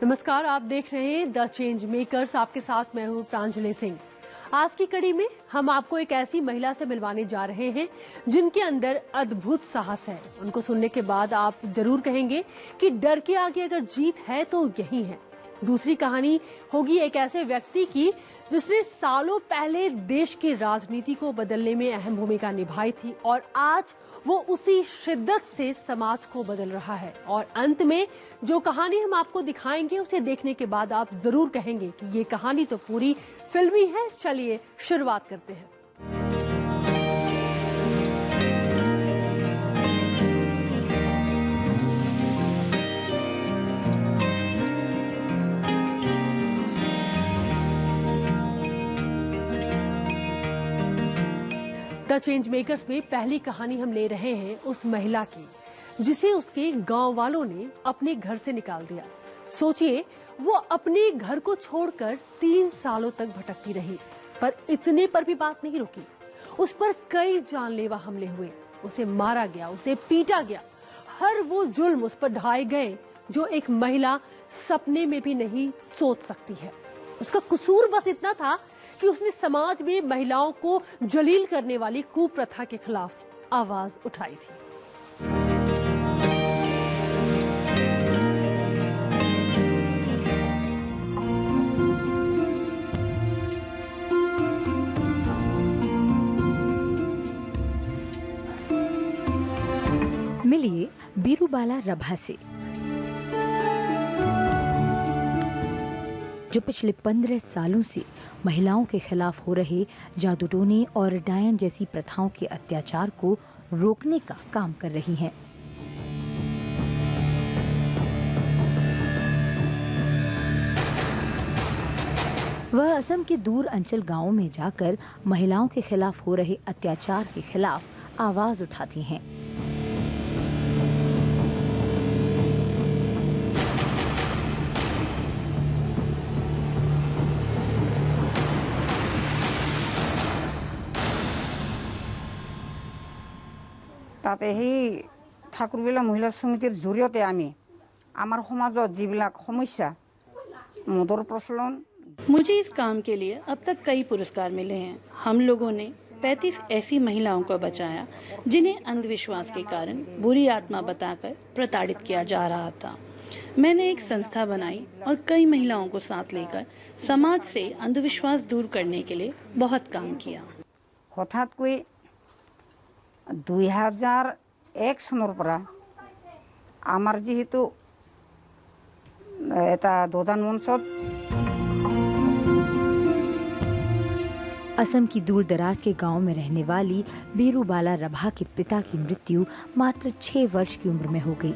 नमस्कार, आप देख रहे हैं द चेंज मेकर्स। आपके साथ मैं हूं प्रांजलि सिंह। आज की कड़ी में हम आपको एक ऐसी महिला से मिलवाने जा रहे हैं जिनके अंदर अद्भुत साहस है। उनको सुनने के बाद आप जरूर कहेंगे कि डर के आगे अगर जीत है तो यही है। दूसरी कहानी होगी एक ऐसे व्यक्ति की जिसने सालों पहले देश की राजनीति को बदलने में अहम भूमिका निभाई थी और आज वो उसी शिद्दत से समाज को बदल रहा है। और अंत में जो कहानी हम आपको दिखाएंगे उसे देखने के बाद आप जरूर कहेंगे कि ये कहानी तो पूरी फिल्मी है। चलिए शुरुआत करते हैं। द चेंज मेकर्स में पहली कहानी हम ले रहे हैं उस महिला की जिसे उसके गांव वालों ने अपने घर से निकाल दिया। सोचिए, वो अपने घर को छोड़कर 3 सालों तक भटकती रही, पर इतने पर भी बात नहीं रुकी। उस पर कई जानलेवा हमले हुए, उसे मारा गया, उसे पीटा गया। हर वो जुल्म उस पर ढाए गए जो एक महिला सपने में भी नहीं सोच सकती है। उसका कसूर बस इतना था कि उसने समाज में महिलाओं को जलील करने वाली कुप्रथा के खिलाफ आवाज उठाई थी। मिलिए बीरूबाला रभा से, जो पिछले 15 सालों से महिलाओं के खिलाफ हो रहे जादू टोने और डायन जैसी प्रथाओं के अत्याचार को रोकने का काम कर रही हैं। वह असम के दूर अंचल गांवों में जाकर महिलाओं के खिलाफ हो रहे अत्याचार के खिलाफ आवाज उठाती हैं। তাতে সেই ঠাকুৰবিলা মহিলা সমিতিৰ জৰিয়তে আমি আমাৰ সমাজত যিবিলাক সমস্যা মদৰ প্ৰচলন। मुझे इस काम के लिए अब तक कई पुरस्कार मिले हैं। हम लोगों ने 35 ऐसी महिलाओं को बचाया जिन्हें अंधविश्वास के कारण बुरी आत्मा बताकर प्रताड़ित किया जा रहा था। मैंने एक संस्था बनाई और कई महिलाओं को साथ लेकर समाज से अंधविश्वास दूर करने के लिए बहुत काम किया। হঠাৎকৈ 2001 চনৰ পৰা আমাৰ যিহেতু এটা দোদান মঞ্চত असम की दूर दराज के गांव में रहने वाली बीरूबाला रभा के पिता की मृत्यु मात्र 6 वर्ष की उम्र में हो गई,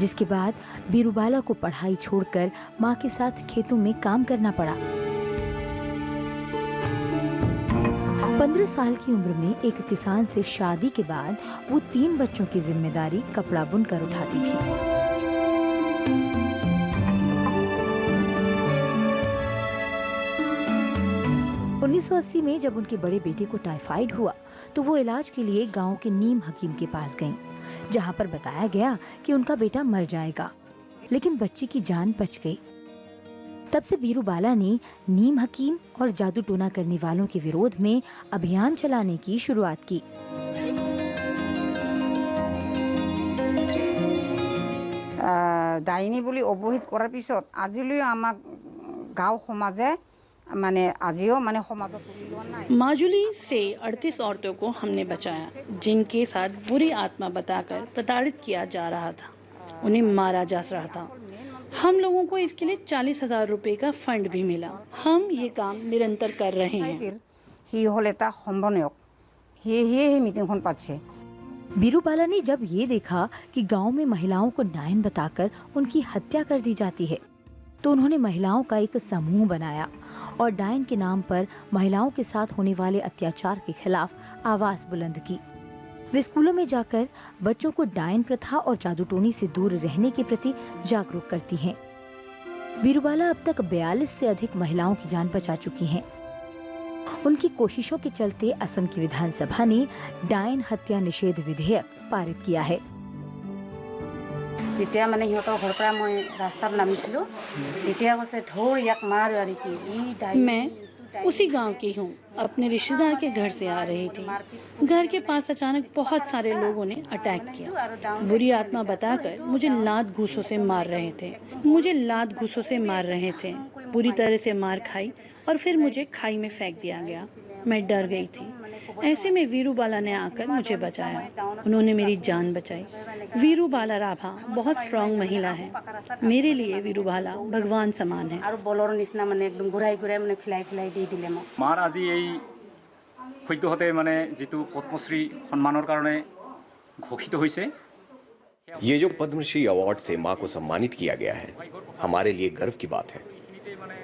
जिसके बाद बीरूबाला को पढ़ाई छोड़कर मां के साथ खेतों में काम करना पड़ा। 15 साल की उम्र में एक किसान से शादी के बाद वो 3 बच्चों की जिम्मेदारी कपड़ा बुनकर उठाती थी। उन्नीस 1980 में जब उनके बड़े बेटे को टाइफाइड हुआ तो वो इलाज के लिए गांव के नीम हकीम के पास गईं, जहां पर बताया गया कि उनका बेटा मर जाएगा, लेकिन बच्ची की जान बच गई। तब से बीरूबाला ने नीम हकीम और जादू टोना करने वालों के विरोध में अभियान चलाने की शुरुआत की। ডাইনী বুলি অৱহিত কৰাৰ পিছত আজিলৈ আমাক গাঁও সমাজে माने आजियो माने समाजत माजुली से 38 औरतों को हमने बचाया जिनके साथ बुरी आत्मा बताकर प्रताड़ित किया जा रहा था, उन्हें मारा जा रहा था। हम लोगों को इसके लिए 40,000 रुपए का फंड भी मिला। हम ये काम निरंतर कर रहे हैं। बीरूबाला ने जब ये देखा कि गांव में महिलाओं को डायन बताकर उनकी हत्या कर दी जाती है, तो उन्होंने महिलाओं का एक समूह बनाया और डायन के नाम पर महिलाओं के साथ होने वाले अत्याचार के खिलाफ आवाज बुलंद की। वे स्कूलों में जाकर बच्चों को डायन प्रथा और जादू टोनी से दूर रहने के प्रति जागरूक करती हैं। बीरूबाला अब तक 42 से अधिक महिलाओं की जान बचा चुकी हैं। उनकी कोशिशों के चलते असम की विधानसभा ने डायन हत्या निषेध विधेयक पारित किया है। যেতিয়া মানে সিহঁতৰ ঘৰৰ পৰা মই ৰাস্তাত নামিছিলোঁ তেতিয়া কৈছে ধৰ ইয়াক মাৰ আৰু কি मैं उसी गांव की हूँ। अपने रिश्तेदार के घर से आ रही थी। घर के पास अचानक बहुत सारे लोगों ने अटैक किया। बुरी आत्मा बताकर मुझे लात घूसों से मार रहे थे। पूरी तरह से मार खाई और फिर मुझे खाई में फेंक दिया गया। मैं डर गई थी। ऐसे में वीरूबाला ने आकर मुझे बचाया। उन्होंने मेरी जान बचाई। वीरूबाला राभा बहुत स्ट्रॉन्ग महिला है। मेरे लिए वीरूबाला भगवान समान है। আৰু বলৰ নিচিনা মানে একদম ঘূৰাই ঘূৰাই মানে ফিলাই দি দিলে মোক। মাৰ আজি এই সদ্যহতে মানে যিটো পদ্মশ্ৰী সন্মানৰ কাৰণে ঘোষিত হৈছে। ये जो पद्मश्री अवार्ड से मां को सम्मानित किया गया है हमारे लिए गर्व की बात है,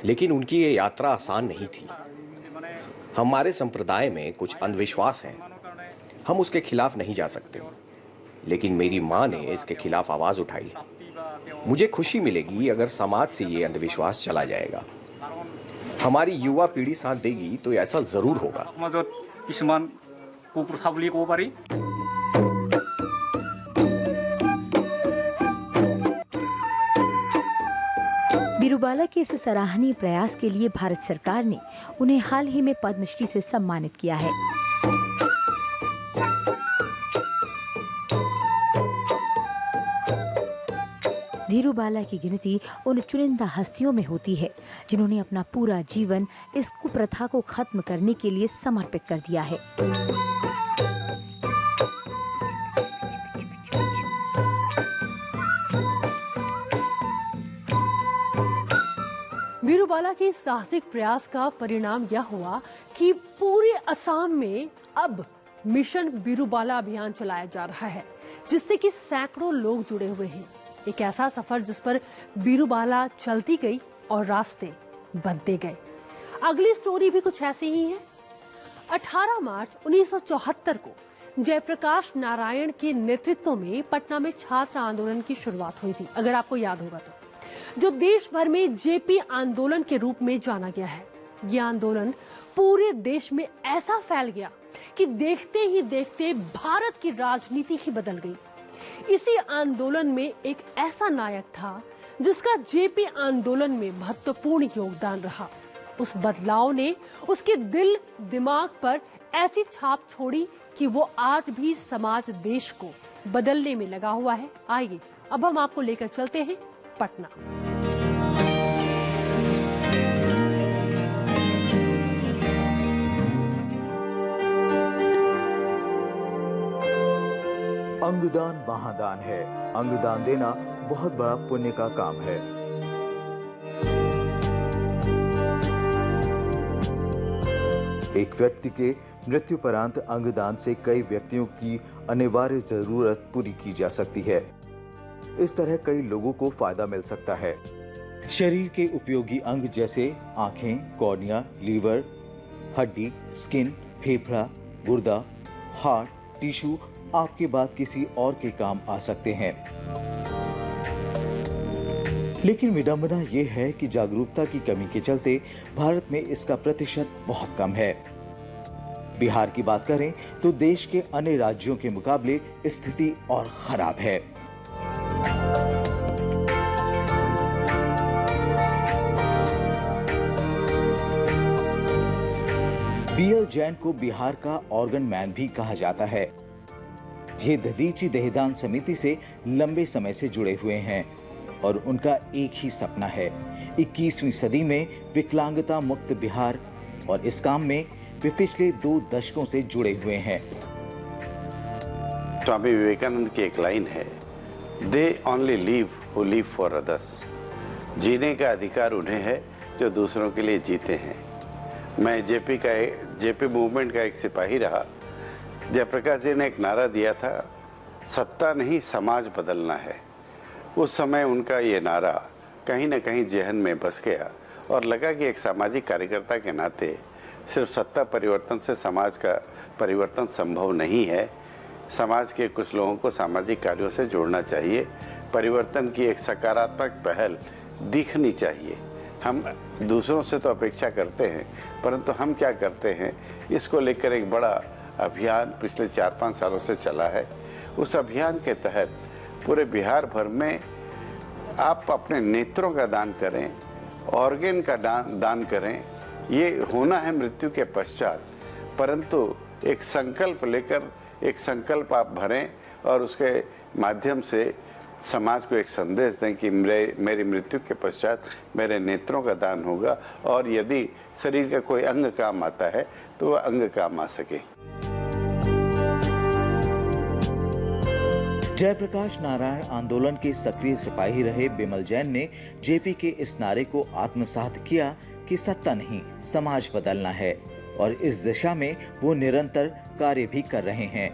लेकिन उनकी ये यात्रा आसान नहीं थी। हमारे संप्रदाय में कुछ अंधविश्वास हैं, हम उसके खिलाफ नहीं जा सकते, लेकिन मेरी मां ने इसके खिलाफ आवाज उठाई। मुझे खुशी मिलेगी अगर समाज से ये अंधविश्वास चला जाएगा। हमारी युवा पीढ़ी साथ देगी तो ऐसा जरूर होगा। সমাজত কিছুমান কুপ্ৰথা বুলি ক'ব পাৰি। वीरूबाला के इस सराहनीय प्रयास के लिए भारत सरकार ने उन्हें हाल ही में पद्मश्री से सम्मानित किया है। वीरूबाला की गिनती उन चुनिंदा हस्तियों में होती है जिन्होंने अपना पूरा जीवन इस कुप्रथा को खत्म करने के लिए समर्पित कर दिया है। वीरूबाला के साहसिक प्रयास का परिणाम यह हुआ कि पूरे असम में अब मिशन वीरूबाला अभियान चलाया जा रहा है, जिससे कि सैकड़ों लोग जुड़े हुए हैं। एक ऐसा सफर जिस पर वीरूबाला चलती गई और रास्ते बनते गए। अगली स्टोरी भी कुछ ऐसी ही है। 18 मार्च 1974 को जयप्रकाश नारायण के नेतृत्व में पटना में छात्र आंदोलन की शुरुआत हुई थी, अगर आपको याद होगा तो, जो देश भर में जेपी आंदोलन के रूप में जाना गया है। यह आंदोलन पूरे देश में ऐसा फैल गया कि देखते ही देखते भारत की राजनीति ही बदल गई। इसी आंदोलन में एक ऐसा नायक था जिसका जेपी आंदोलन में महत्वपूर्ण योगदान रहा। उस बदलाव ने उसके दिल दिमाग पर ऐसी छाप छोड़ी कि वो आज भी समाज देश को बदलने में लगा हुआ है। आइए अब हम आपको लेकर चलते हैं पटना। अंगदान महादान है। अंगदान देना बहुत बड़ा पुण्य का काम है। एक व्यक्ति के मृत्युपरांत अंगदान से कई व्यक्तियों की अनिवार्य जरूरत पूरी की जा सकती है। इस तरह कई लोगों को फायदा मिल सकता है। शरीर के उपयोगी अंग जैसे आंखें, कॉर्निया, लीवर, हड्डी, स्किन, फेफड़ा, गुर्दा, हार्ट, टिश्यू आपके बाद किसी और के काम आ सकते हैं। लेकिन विडंबना ये है कि जागरूकता की कमी के चलते भारत में इसका प्रतिशत बहुत कम है। बिहार की बात करें तो देश के अन्य राज्यों के मुकाबले स्थिति और खराब है। बीएल जैन को बिहार का ऑर्गन मैन भी कहा जाता है। ये दधीची देहदान समिति से लंबे समय से जुड़े हुए हैं और उनका एक ही सपना है 21वीं सदी में विकलांगता मुक्त बिहार, और इस काम में वे पिछले 2 दशकों से जुड़े हुए हैं। स्वामी विवेकानंद की एक लाइन है, they only live who live for others. जीने का अधिकार उन्हें है जो दूसरों के लिए जीते हैं। मैं जेपी मूवमेंट का एक सिपाही रहा। जयप्रकाश जी ने एक नारा दिया था, सत्ता नहीं समाज बदलना है। उस समय उनका ये नारा कहीं न कहीं जहन में बस गया और लगा कि एक सामाजिक कार्यकर्ता के नाते सिर्फ सत्ता परिवर्तन से समाज का परिवर्तन संभव नहीं है। समाज के कुछ लोगों को सामाजिक कार्यों से जोड़ना चाहिए। परिवर्तन की एक सकारात्मक पहल दिखनी चाहिए। हम दूसरों से तो अपेक्षा करते हैं, परंतु हम क्या करते हैं, इसको लेकर एक बड़ा अभियान पिछले 4-5 सालों से चला है। उस अभियान के तहत पूरे बिहार भर में आप अपने नेत्रों का दान करें, ऑर्गन का दान करें। ये होना है मृत्यु के पश्चात, परंतु एक संकल्प लेकर एक संकल्प आप भरें और उसके माध्यम से समाज को एक संदेश दें कि मेरी मृत्यु के पश्चात मेरे नेत्रों का दान होगा, और यदि शरीर का कोई अंग काम आता है तो वह अंग काम आ सके। जयप्रकाश नारायण आंदोलन के सक्रिय सिपाही रहे बिमल जैन ने जेपी के इस नारे को आत्मसात किया कि सत्ता नहीं, समाज बदलना है, और इस दिशा में वो निरंतर कार्य भी कर रहे हैं।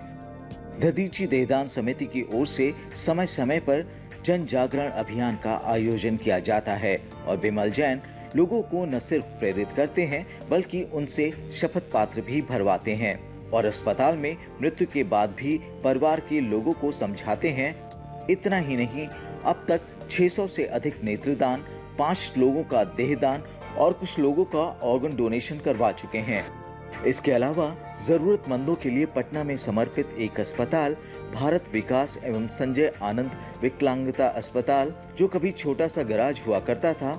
दधीची देहदान समिति की ओर से समय समय पर जन जागरण अभियान का आयोजन किया जाता है और बिमल जैन लोगों को न सिर्फ प्रेरित करते हैं बल्कि उनसे शपथ पत्र भी भरवाते हैं और अस्पताल में मृत्यु के बाद भी परिवार के लोगों को समझाते हैं। इतना ही नहीं, अब तक 600 से अधिक नेत्रदान, 5 लोगों का देहदान और कुछ लोगों का ऑर्गन डोनेशन करवा चुके हैं। इसके अलावा जरूरतमंदों के लिए पटना में समर्पित एक अस्पताल, भारत विकास एवं संजय आनंद विकलांगता अस्पताल, जो कभी छोटा सा गैराज हुआ करता था,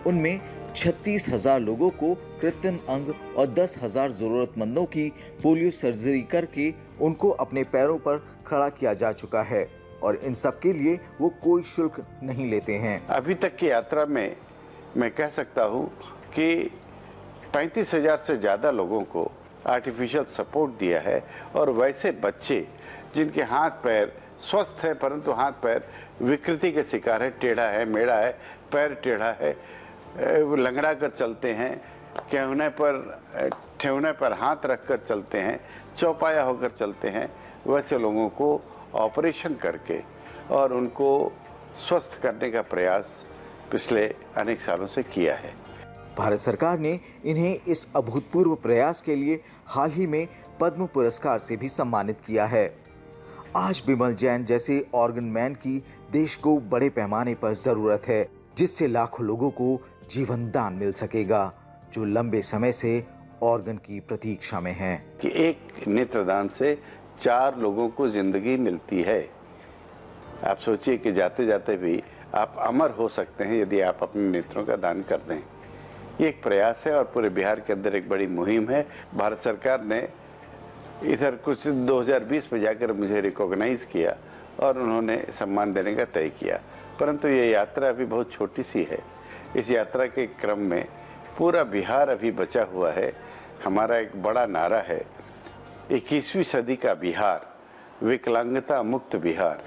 उनमें 36,000 लोगों को कृत्रिम अंग और 10,000 जरूरतमंदों की पोलियो सर्जरी करके उनको अपने पैरों पर खड़ा किया जा चुका है और इन सब के लिए वो कोई शुल्क नहीं लेते हैं। अभी तक की यात्रा में मैं कह सकता हूँ कि 35,000 से ज़्यादा लोगों को आर्टिफिशियल सपोर्ट दिया है, और वैसे बच्चे जिनके हाथ पैर स्वस्थ है परंतु हाथ पैर विकृति के शिकार है, टेढ़ा है, मेढ़ा है, पैर टेढ़ा है, लंगड़ा कर चलते हैं, ठेहुने पर हाथ रख कर चलते हैं, चौपाया होकर चलते हैं, वैसे लोगों को ऑपरेशन करके और उनको स्वस्थ करने का प्रयास पिछले अनेक सालों से किया है। भारत सरकार ने इन्हें इस अभूतपूर्व प्रयास के लिए हाल ही में पद्म पुरस्कार से भी सम्मानित किया है। आज बिमल जैन जैसे ऑर्गन मैन की देश को बड़े पैमाने पर जरूरत है, जिससे लाखों लोगों को जीवन दान मिल सकेगा, जो लंबे समय से ऑर्गन की प्रतीक्षा में हैं। कि एक नेत्रदान से 4 लोगों को जिंदगी मिलती है। आप सोचिए कि जाते जाते भी आप अमर हो सकते हैं यदि आप अपने नेत्रों का दान कर दें। ये एक प्रयास है और पूरे बिहार के अंदर एक बड़ी मुहिम है। भारत सरकार ने इधर कुछ 2020 में जाकर मुझे रिकॉग्नाइज किया और उन्होंने सम्मान देने का तय किया, परंतु ये यात्रा अभी बहुत छोटी सी है। इस यात्रा के क्रम में पूरा बिहार अभी बचा हुआ है। हमारा एक बड़ा नारा है, 21वीं सदी का बिहार, विकलांगता मुक्त बिहार।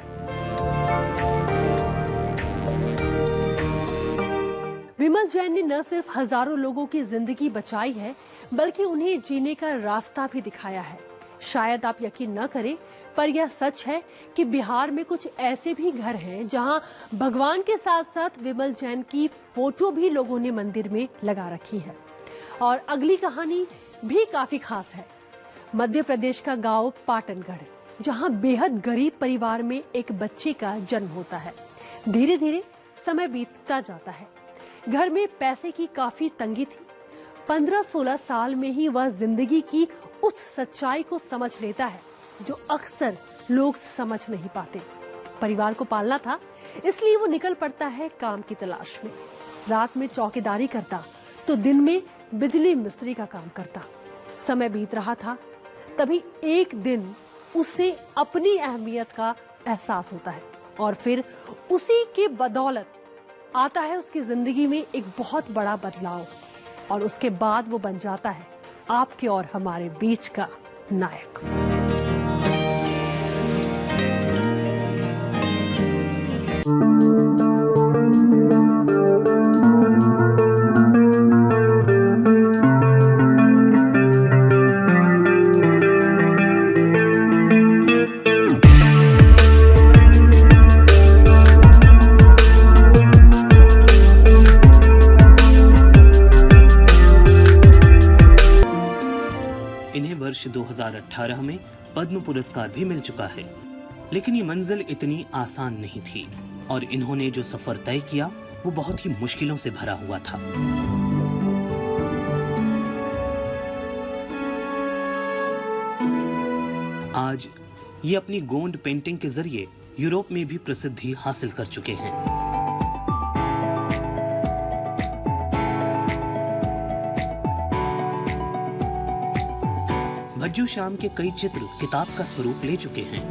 बिमल जैन ने न सिर्फ हजारों लोगों की जिंदगी बचाई है, बल्कि उन्हें जीने का रास्ता भी दिखाया है। शायद आप यकीन न करें, पर यह सच है कि बिहार में कुछ ऐसे भी घर हैं जहां भगवान के साथ साथ बिमल जैन की फोटो भी लोगों ने मंदिर में लगा रखी है। और अगली कहानी भी काफी खास है। मध्य प्रदेश का गांव पाटनगढ़, जहां बेहद गरीब परिवार में एक बच्चे का जन्म होता है। धीरे धीरे समय बीतता जाता है। घर में पैसे की काफी तंगी थी। 15-16 साल में ही वह जिंदगी की उस सच्चाई को समझ लेता है जो अक्सर लोग समझ नहीं पाते। परिवार को पालना था, इसलिए वो निकल पड़ता है काम की तलाश में। रात में चौकीदारी करता तो दिन में बिजली मिस्त्री का काम करता। समय बीत रहा था, तभी एक दिन उसे अपनी अहमियत का एहसास होता है और फिर उसी के बदौलत आता है उसकी जिंदगी में एक बहुत बड़ा बदलाव, और उसके बाद वो बन जाता है आपके और हमारे बीच का नायक। इन्हें वर्ष 2018 में पद्म पुरस्कार भी मिल चुका है, लेकिन ये मंजिल इतनी आसान नहीं थी और इन्होंने जो सफर तय किया वो बहुत ही मुश्किलों से भरा हुआ था। आज ये अपनी गोंड पेंटिंग के जरिए यूरोप में भी प्रसिद्धि हासिल कर चुके हैं। भज्जू श्याम के कई चित्र किताब का स्वरूप ले चुके हैं।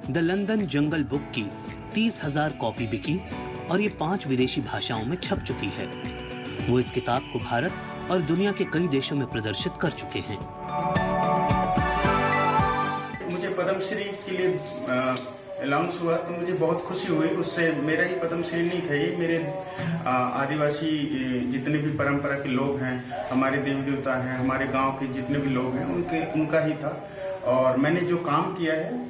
द लंदन जंगल बुक की 30,000 कॉपी बिकी और ये 5 विदेशी भाषाओं में छप चुकी है। वो इस किताब को भारत और दुनिया के कई देशों में प्रदर्शित कर चुके हैं। मुझे पद्मश्री के लिए अनाउंस हुआ तो मुझे बहुत खुशी हुई। उससे मेरा ही पद्मश्री नहीं था, ये मेरे आदिवासी जितने भी परंपरा के लोग हैं, हमारे देवी देवता हैं, हमारे गांव के जितने भी लोग हैं, उनका ही था। और मैंने जो काम किया है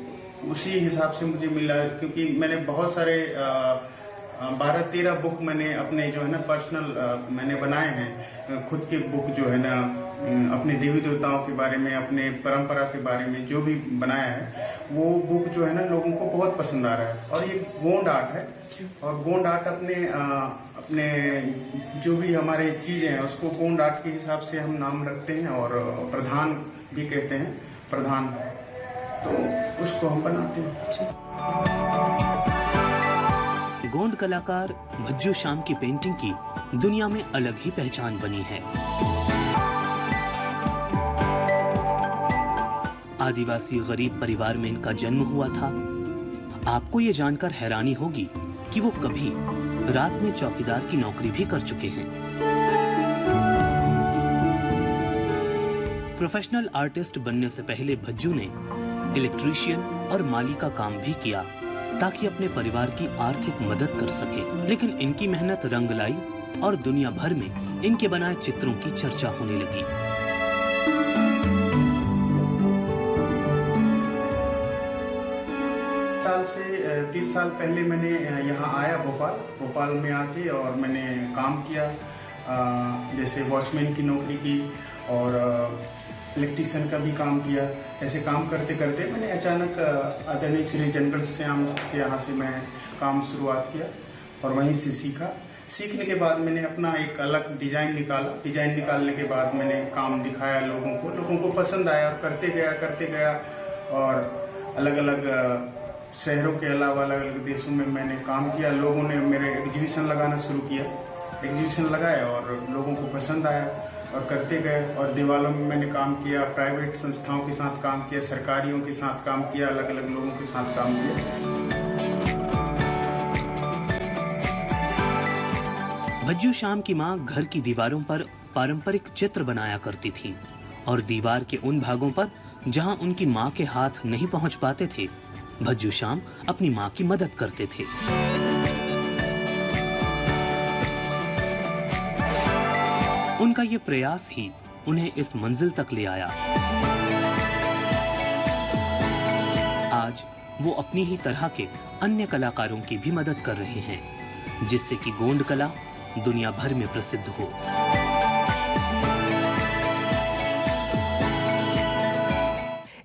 उसी हिसाब से मुझे मिला, क्योंकि मैंने बहुत सारे 12-13 बुक मैंने अपने जो है ना पर्सनल मैंने बनाए हैं, खुद के बुक जो है ना अपने देवी देवताओं के बारे में, अपने परंपरा के बारे में जो भी बनाया है, वो बुक जो है ना लोगों को बहुत पसंद आ रहा है। और ये गोंड आर्ट है, और गोंड आर्ट अपने जो भी हमारे चीजें हैं उसको गोंड आर्ट के हिसाब से हम नाम रखते हैं, और प्रधान भी कहते हैं, प्रधान, तो उसको हम बनाते हैं। गोंड कलाकार भज्जू श्याम की पेंटिंग की दुनिया में अलग ही पहचान बनी है। आदिवासी गरीब परिवार में इनका जन्म हुआ था। आपको ये जानकर हैरानी होगी कि वो कभी रात में चौकीदार की नौकरी भी कर चुके हैं। प्रोफेशनल आर्टिस्ट बनने से पहले भज्जू ने इलेक्ट्रीशियन और माली का काम भी किया ताकि अपने परिवार की आर्थिक मदद कर सके। लेकिन इनकी मेहनत रंग लाई और दुनिया भर में इनके बनाए चित्रों की चर्चा होने लगी। साल से 30 साल पहले मैंने यहाँ आया भोपाल में आके, और मैंने काम किया, जैसे वॉचमैन की नौकरी की और इलेक्ट्रीशियन का भी काम किया। ऐसे काम करते करते मैंने अचानक आदरणीय श्री जनगढ़ श्याम के यहाँ से मैं काम शुरुआत किया और वहीं से सीखा। सीखने के बाद मैंने अपना एक अलग डिज़ाइन निकाला। डिज़ाइन निकालने के बाद मैंने काम दिखाया लोगों को पसंद आया, और करते गया और अलग अलग शहरों के अलावा अलग अलग देशों में मैंने काम किया। लोगों ने मेरे एग्जीबिशन लगाना शुरू किया, एग्जीबिशन लगाया और लोगों को पसंद आया, और करते गए। और दीवारों में मैंने काम किया, प्राइवेट संस्थाओं के साथ काम किया, सरकारियों के साथ काम किया, अलग अलग लोगों के साथ काम किया। भज्जू श्याम की मां घर की दीवारों पर पारंपरिक चित्र बनाया करती थी, और दीवार के उन भागों पर जहां उनकी मां के हाथ नहीं पहुंच पाते थे, भज्जू श्याम अपनी मां की मदद करते थे। उनका ये प्रयास ही उन्हें इस मंजिल तक ले आया। आज वो अपनी ही तरह के अन्य कलाकारों की भी मदद कर रहे हैं, जिससे कि गोंड कला दुनिया भर में प्रसिद्ध हो।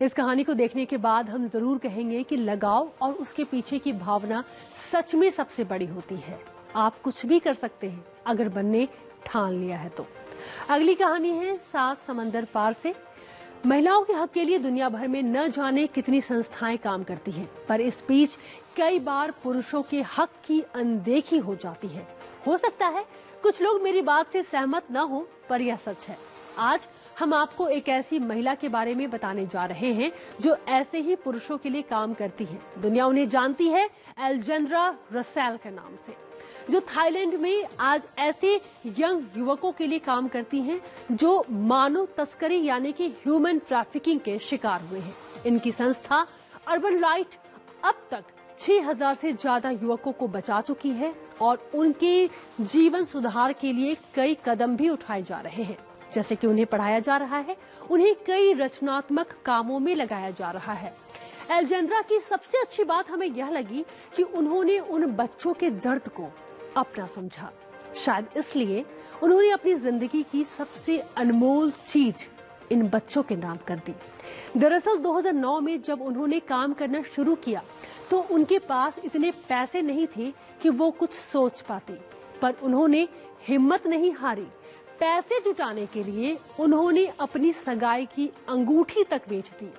इस कहानी को देखने के बाद हम जरूर कहेंगे कि लगाव और उसके पीछे की भावना सच में सबसे बड़ी होती है। आप कुछ भी कर सकते हैं अगर बनने ठान लिया है तो। अगली कहानी है 7 समंदर पार से। महिलाओं के हक के लिए दुनिया भर में न जाने कितनी संस्थाएं काम करती हैं, पर इस बीच कई बार पुरुषों के हक की अनदेखी हो जाती है। हो सकता है कुछ लोग मेरी बात से सहमत न हो, पर यह सच है। आज हम आपको एक ऐसी महिला के बारे में बताने जा रहे हैं जो ऐसे ही पुरुषों के लिए काम करती है। दुनिया उन्हें जानती है एल्जेंड्रा रसेल के नाम से, जो थाईलैंड में आज ऐसे यंग युवकों के लिए काम करती हैं जो मानव तस्करी यानी कि ह्यूमन ट्रैफिकिंग के शिकार हुए हैं। इनकी संस्था अर्बन लाइट अब तक 6000 से ज्यादा युवकों को बचा चुकी है और उनके जीवन सुधार के लिए कई कदम भी उठाए जा रहे हैं, जैसे कि उन्हें पढ़ाया जा रहा है, उन्हें कई रचनात्मक कामों में लगाया जा रहा है। एल्जेंड्रा की सबसे अच्छी बात हमें यह लगी कि उन्होंने उन बच्चों के दर्द को अपना समझा। शायद इसलिए उन्होंने अपनी जिंदगी की सबसे अनमोल चीज इन बच्चों के नाम कर दी। दरअसल 2009 में जब उन्होंने काम करना शुरू किया तो उनके पास इतने पैसे नहीं थे कि वो कुछ सोच पाते, पर उन्होंने हिम्मत नहीं हारी। पैसे जुटाने के लिए उन्होंने अपनी सगाई की अंगूठी तक बेच दी।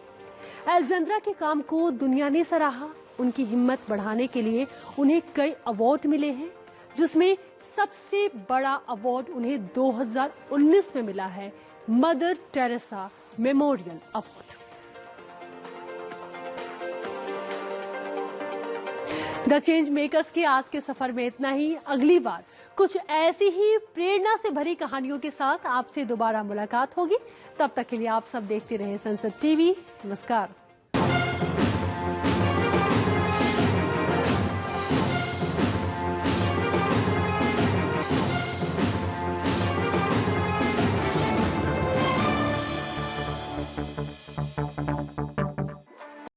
अलजेंद्रा के काम को दुनिया ने सराहा। उनकी हिम्मत बढ़ाने के लिए उन्हें कई अवार्ड मिले हैं, जिसमें सबसे बड़ा अवार्ड उन्हें 2019 में मिला है, mother Teresa memorial award. The change makers के आज के सफर में इतना ही। अगली बार कुछ ऐसी ही प्रेरणा से भरी कहानियों के साथ आपसे दोबारा मुलाकात होगी। तब तक के लिए आप सब देखते रहे संसद टीवी। नमस्कार।